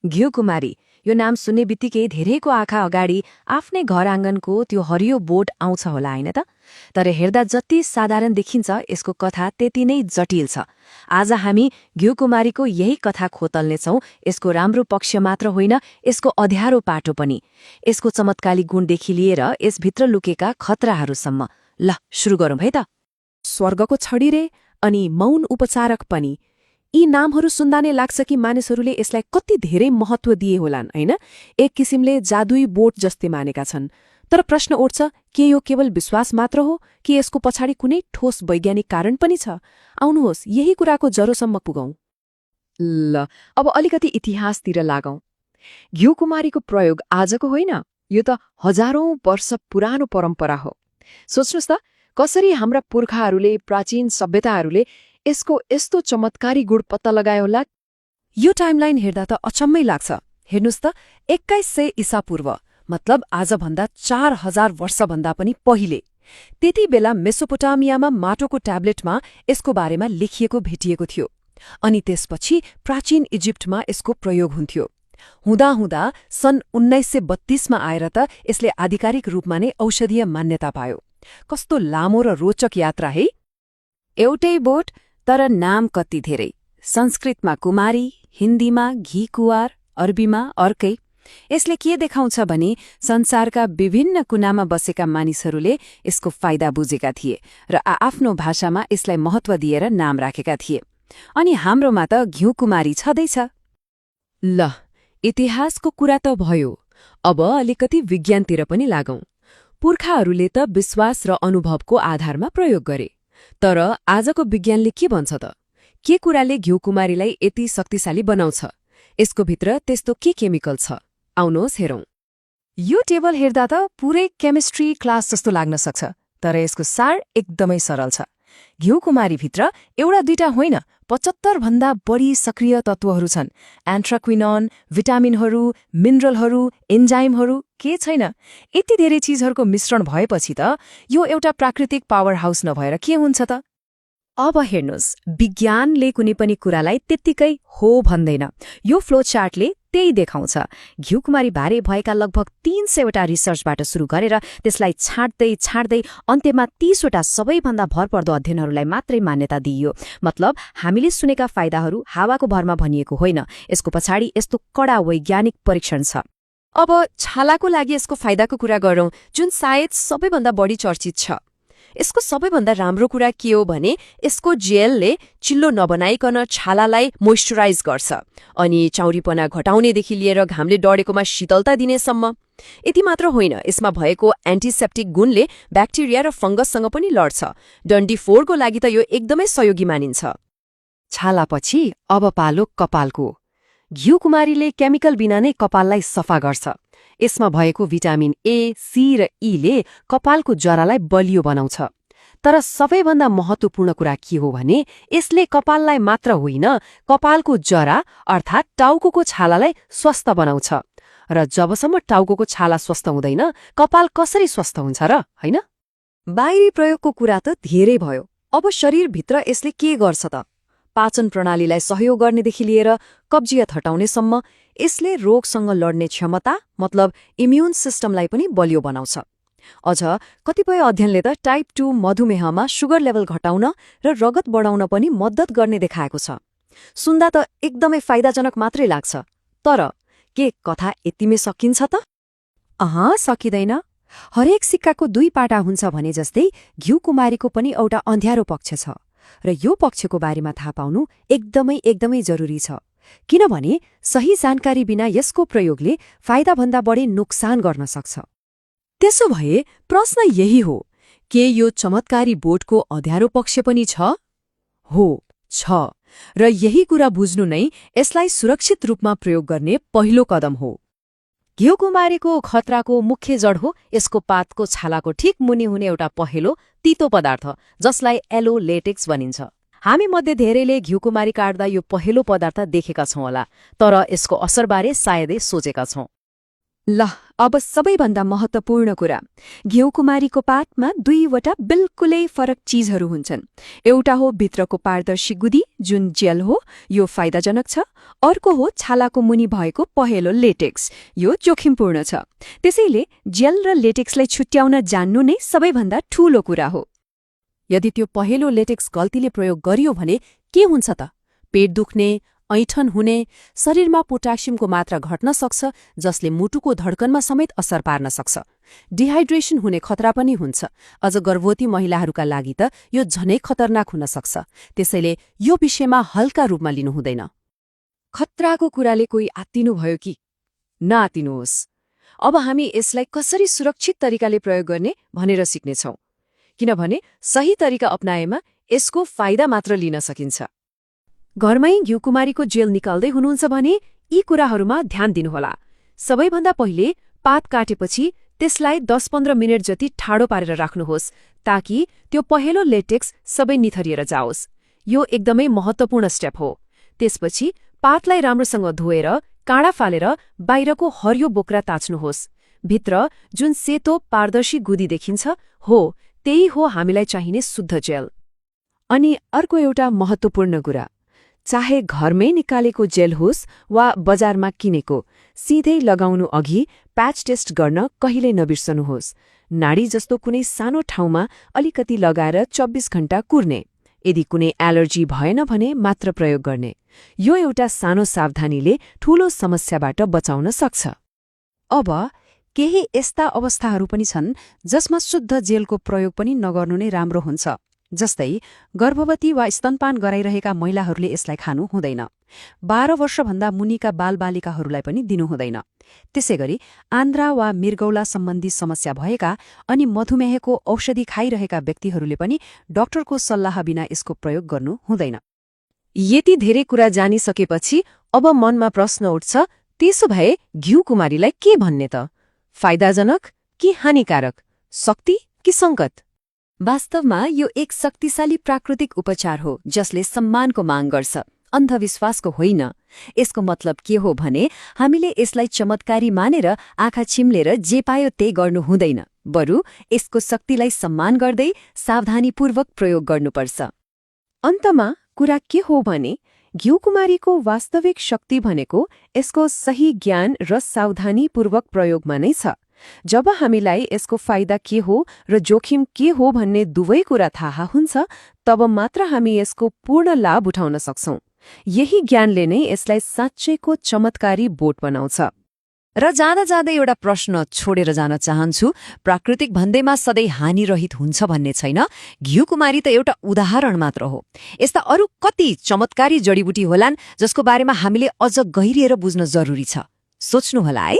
घिउकुमारी यो नाम सुन्ने बित्तिकै धेरैको आँखा अगाडि आफ्नै घर आँगनको त्यो हरियो बोट आउँछ होला होइन त? तर हेर्दा जति साधारण देखिन्छ यसको कथा त्यति नै जटिल छ। आज हामी घिउकुमारीको यही कथा खोतल्नेछौं। यसको राम्रो पक्ष मात्र होइन, यसको अध्यारो पाटो पनि, यसको चमत्कारी गुणदेखि लिएर यसभित्र लुकेका खतराहरूसम्म। ल सुरु गरौँ है त। स्वर्गको छडी रे अनि मौन उपचारक पनि, यी नामहरू सुन्दा नै लाग्छ कि मानिसहरूले यसलाई कति धेरै महत्व दिए होलान् होइन। एक किसिमले जादुई बोट जस्तै मानेका छन्। तर प्रश्न उठ्छ, के यो केवल विश्वास मात्र हो कि यसको पछाडि कुनै ठोस वैज्ञानिक कारण पनि छ? आउनुहोस् यही कुराको जरोसम्म पुगौं। ल अब अलिकति इतिहासतिर लागौं। घिउकुमारीको प्रयोग आजको होइन, यो त हजारौं वर्ष पुरानो परम्परा हो। सोच्नुस् त, कसरी हाम्रा पुर्खाहरूले, प्राचीन सभ्यताहरूले यसको यस्तो चमत्कारी गुण पत्ता लगायो होला। यो टाइमलाइन हेर्दा त अचम्मै लाग्छ। हेर्नुस् त, 2100 ईसा पूर्व, मतलब आजभन्दा 4000 वर्षभन्दा पनि पहिले। त्यति बेला मेसोपोटामियामा माटोको ट्याब्लेटमा यसको बारेमा लेखिएको भेटिएको थियो। अनि त्यसपछि प्राचीन इजिप्टमा यसको प्रयोग हुन्थ्यो। हुँदाहुँदा सन् 1932मा आएर त यसले आधिकारिक रूपमा नै औषधीय मान्यता पायो। कस्तो लामो र रोचक यात्रा है। एउटै बोट, तर नाम कति धेरै। संस्कृतमा कुमारी, हिन्दीमा घिकुवार, अरबीमा अर्कै। यसले के देखाउँछ भने संसारका विभिन्न कुनामा बसेका मानिसहरूले यसको फाइदा बुझेका थिए र आफ्नो भाषामा यसलाई महत्व दिएर नाम राखेका थिए। अनि हाम्रोमा त घिउकुमारी छँदैछ। ल, इतिहासको कुरा त भयो। अब अलिकति विज्ञानतिर पनि लागौं। पुर्खाहरूले त विश्वास र अनुभवको आधारमा प्रयोग गरे। तर आजको विज्ञानले के भन्छ त? के कुराले घिउकुमारीलाई यति शक्तिशाली बनाउँछ? यसको भित्र त्यस्तो के केमिकल छ? आउनुहोस् हेरौं। यो टेबल हेर्दा त पुरै केमिस्ट्री क्लास जस्तो लाग्न सक्छ, तर यसको सार एकदमै सरल छ। घिउकुमारीभित्र एउटा दुईटा होइन, 75 भन्दा बढी सक्रिय तत्त्वहरू छन्। एन्थ्राक्विनोन, भिटामिनहरू, मिनरलहरू, एन्जाइमहरू, के छैन। यति धेरै चीजहरूको मिश्रण भएपछि त यो एउटा प्राकृतिक पावर हाउस नभएर के हुन्छ त? अब हेर्नुहोस्, विज्ञानले कुनै पनि कुरालाई त्यत्तिकै हो भन्दैन। यो फ्लो चार्टले त्यही देखाउँछ। घिउकुमारी बारे भएका लगभग 300वटा रिसर्चबाट सुरु गरेर त्यसलाई छाड्दै अन्त्यमा 30वटा सबैभन्दा भरपर्दो अध्ययनहरूलाई मात्रै मान्यता दिइयो। मतलब हामीले सुनेका फाइदाहरू हावाको भरमा भनिएको होइन, यसको पछाडि यस्तो कडा वैज्ञानिक परीक्षण छ। अब छालाको लागि यसको फाइदाको कुरा गरौं, जुन सायद सबैभन्दा बढी चर्चित छ। यसको सबैभन्दा राम्रो कुरा के हो भने यसको जेलले चिल्लो नबनाइकन छालालाई मोइस्चराइज गर्छ अनि चाउरीपना घटाउनेदेखि लिएर घामले डढेकोमा शीतलता दिनेसम्म। यति मात्र होइन, यसमा भएको एन्टिसेप्टिक गुणले ब्याक्टेरिया र फंगससँग पनि लड्छ। डन्डी 4 को लागि त यो एकदमै सहयोगी मानिन्छ। छालापछि अब पालो कपालको। घिउकुमारीले केमिकल बिना नै कपाललाई सफा गर्छ। यसमा भएको भिटामिन ए, सी र ईले कपालको जरालाई बलियो बनाउँछ। तर सबैभन्दा महत्त्वपूर्ण कुरा के हो भने यसले कपाललाई मात्र होइन, कपालको जरा अर्थात् टाउकोको छालालाई स्वस्थ बनाउँछ। र जबसम्म टाउकोको छाला स्वस्थ हुँदैन, कपाल कसरी स्वस्थ हुन्छ र, होइन? बाहिरी प्रयोगको कुरा त धेरै भयो। अब शरीरभित्र यसले के गर्छ त? पाचन प्रणालीलाई सहयोग गर्नेदेखि लिएर कब्जियत हटाउनेसम्म। यसले रोगसँग लड्ने क्षमता, मतलब इम्युन सिस्टमलाई पनि बलियो बनाउँछ। अझ कतिपय अध्ययनले त टाइप 2 मधुमेहमा सुगर लेभल घटाउन र रगत बढाउन पनि मद्दत गर्ने देखाएको छ। सुन्दा त एकदमै फाइदाजनक मात्रै लाग्छ। तर के कथा यतिमै सकिन्छ त? सकिँदैन। हरेक सिक्काको दुई पाटा हुन्छ भने जस्तै घिउकुमारीको पनि एउटा अँध्यारो पक्ष छ र यो पक्षको बारेमा थाहा पाउनु एकदमै जरुरी छ। किनभने सही जानकारी बिना यसको प्रयोगले फाइदाभन्दा बढी नोक्सान गर्न सक्छ। त्यसो भए प्रश्न यही हो, के यो चमत्कारी बोटको अँध्यारो पक्ष पनि छ? हो, छ। र यही कुरा बुझ्नु नै यसलाई सुरक्षित रूपमा प्रयोग गर्ने पहिलो कदम हो। घिउकुमारीको खतराको मुख्य जड हो यसको पातको छालाको ठिक मुनि हुने एउटा पहेँलो तीतो पदार्थ, जसलाई एलोलेटेक्स भनिन्छ। हामी मध्ये धेरैले घिउकुमारी काट्दा यो पहेँलो पदार्थ देखेका छौं होला, तर यसको असरबारे सायदै सोचेका छौं। ल अब सबैभन्दा महत्त्वपूर्ण कुरा, घिउकुमारीको पातमा 2वटा बिल्कुलै फरक चीजहरू हुन्छन्। एउटा हो भित्रको पारदर्शी गुदी जुन जेल हो, यो फाइदाजनक छ। अर्को हो छालाको मुनि भएको पहेँलो लेटेक्स, यो जोखिमपूर्ण छ। त्यसैले जेल र लेटेक्सलाई छुट्याउन जान्नु नै सबैभन्दा ठूलो कुरा हो। यदि त्यो पहेँलो लेटेक्स गल्तीले प्रयोग गरियो भने के हुन्छ त? पेट दुख्ने, ऐठन हुने, शरीरमा पोटासियमको मात्रा घट्न सक्छ, जसले मुटुको धड्कनमा समेत असर पार्न सक्छ। डिहाइड्रेसन हुने खतरा पनि हुन्छ। अझ गर्भवती महिलाहरूका लागि त यो झनै खतरनाक हुन सक्छ। त्यसैले यो विषयमा हल्का रूपमा लिनु हुँदैन। खतराको कुराले कोही आत्तिनुभयो कि? नआत्तिनुहोस्। अब हामी यसलाई कसरी सुरक्षित तरिकाले प्रयोग गर्ने भनेर सिक्नेछौँ, किनभने सही तरिका अपनाएमा यसको फाइदा मात्र लिन सकिन्छ। घरमै घिउकुमारीको जेल निकाल्दै हुनुहुन्छ भने यी कुराहरूमा ध्यान दिनुहोला। सबैभन्दा पहिले पात काटेपछि त्यसलाई 10-15 मिनट जति ठाडो पारेर राख्नुहोस्, ताकि त्यो पहेँलो लेटेक्स सबै निथरिएर जाओस्। यो एकदमै महत्त्वपूर्ण स्टेप हो। त्यसपछि पातलाई राम्रोसँग धोएर काँडा फालेर बाहिरको हरियो बोक्रा ताच्नुहोस्। भित्र जुन सेतो पारदर्शी गुदी देखिन्छ हो, त्यही हो हामीलाई चाहिने शुद्ध जेल। अनि अर्को एउटा महत्त्वपूर्ण कुरा, चाहे घरमै निकालेको जेल होस् वा बजारमा किनेको, सिधै लगाउनु अघि प्याच टेस्ट गर्न कहिल्यै नबिर्सनुहोस्। नाडी जस्तो कुनै सानो ठाउँमा अलिकति लगाएर 24 घण्टा कुर्ने। यदि कुनै एलर्जी भएन भने मात्र प्रयोग गर्ने। यो एउटा सानो सावधानीले ठूलो समस्याबाट बचाउन सक्छ। अब केही यस्ता अवस्थाहरू पनि छन् जसमा शुद्ध जेलको प्रयोग पनि नगर्नु नै राम्रो हुन्छ। जस्तै गर्भवती वा स्तनपान गराइरहेका महिलाहरूले यसलाई खानु हुँदैन। 12 वर्षभन्दा मुनिका बालबालिकाहरूलाई पनि दिनु हुँदैन। त्यसैगरी आन्द्रा वा मृगौला सम्बन्धी समस्या भएका अनि मधुमेहको औषधि खाइरहेका व्यक्तिहरूले पनि डाक्टरको सल्लाह बिना यसको प्रयोग गर्नु हुँदैन। यति धेरै कुरा जानिसकेपछि अब मनमा प्रश्न उठ्छ, त्यसो भए घिउकुमारीलाई के भन्ने त? फाइदाजनक कि हानिकारक? शक्ति कि सङ्कट? वास्तवमा यो एक शक्तिशाली प्राकृतिक उपचार हो जसले सम्मानको माग गर्छ, अन्धविश्वासको होइन। यसको मतलब के हो भने हामीले यसलाई चमत्कारी मानेर आँखा चिम्लेर जे पायो त्यही गर्नु हुँदैन, बरु यसको शक्तिलाई सम्मान गर्दै सावधानीपूर्वक प्रयोग गर्नुपर्छ। अन्तमा कुरा के हो भने घिउकुमारीको वास्तविक शक्ति भनेको यसको सही ज्ञान र सावधानीपूर्वक प्रयोगमा नै छ। जब हामीलाई यसको फाइदा के हो र जोखिम के हो भन्ने दुवै कुरा थाहा हुन्छ, तब मात्र हामी यसको पूर्ण लाभ उठाउन सक्छौं। यही ज्ञानले नै यसलाई साँच्चैको चमत्कारी बोट बनाउँछ। र जाँदा जाँदै एउटा प्रश्न छोडेर जान चाहन्छु, प्राकृतिक भन्दैमा सधैँ हानिरहित हुन्छ भन्ने छैन। घिउकुमारी त एउटा उदाहरण मात्र हो। यस्ता अरू कति चमत्कारी जडीबुटी होलान् जसको बारेमा हामीले अझ गहिरिएर बुझ्न जरुरी छ। सोच्नुहोला है।